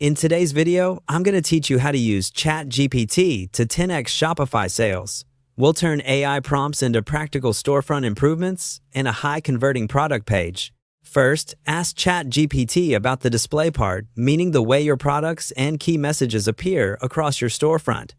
In today's video, I'm going to teach you how to use ChatGPT to 10x Shopify sales. We'll turn AI prompts into practical storefront improvements and a high-converting product page. First, ask ChatGPT about the display part, meaning the way your products and key messages appear across your storefront.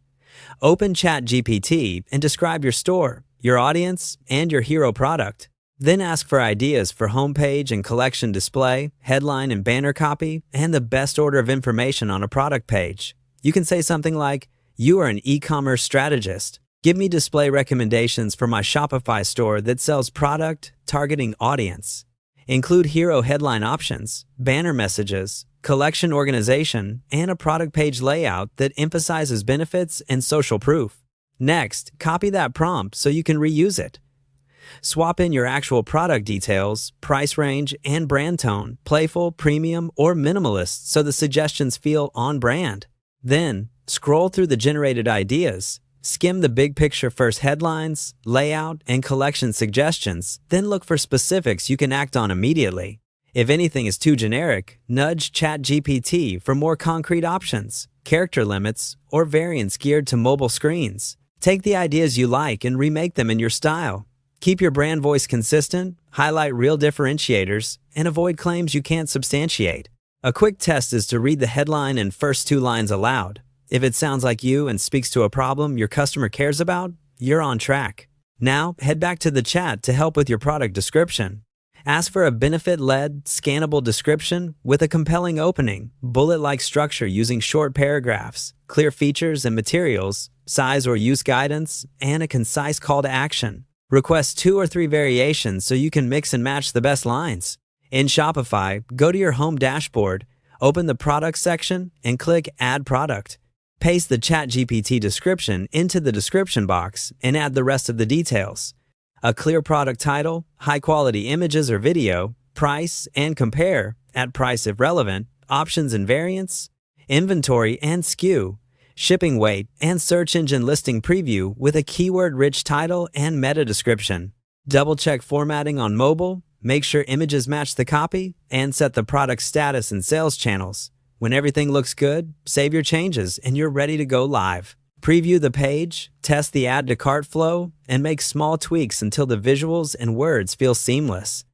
Open ChatGPT and describe your store, your audience, and your hero product. Then ask for ideas for homepage and collection display, headline and banner copy, and the best order of information on a product page. You can say something like, "You are an e-commerce strategist. Give me display recommendations for my Shopify store that sells product targeting audience." Include hero headline options, banner messages, collection organization, and a product page layout that emphasizes benefits and social proof. Next, copy that prompt so you can reuse it. Swap in your actual product details, price range, and brand tone, playful, premium, or minimalist, so the suggestions feel on brand. Then, scroll through the generated ideas. Skim the big picture first headlines, layout, and collection suggestions, then look for specifics you can act on immediately. If anything is too generic, nudge ChatGPT for more concrete options, character limits, or variants geared to mobile screens. Take the ideas you like and remake them in your style. Keep your brand voice consistent, highlight real differentiators, and avoid claims you can't substantiate. A quick test is to read the headline and first two lines aloud. If it sounds like you and speaks to a problem your customer cares about, you're on track. Now, head back to the chat to help with your product description. Ask for a benefit-led, scannable description with a compelling opening, bullet-like structure using short paragraphs, clear features and materials, size or use guidance, and a concise call to action. Request 2 or 3 variations so you can mix and match the best lines. In Shopify, go to your home dashboard, open the Products section, and click Add Product. Paste the ChatGPT description into the description box and add the rest of the details. A clear product title, high-quality images or video, price and compare, at price if relevant, options and variants, inventory and SKU, shipping weight, and search engine listing preview with a keyword-rich title and meta description. Double-check formatting on mobile, make sure images match the copy, and set the product status and sales channels. When everything looks good, save your changes and you're ready to go live. Preview the page, test the add to cart flow, and make small tweaks until the visuals and words feel seamless.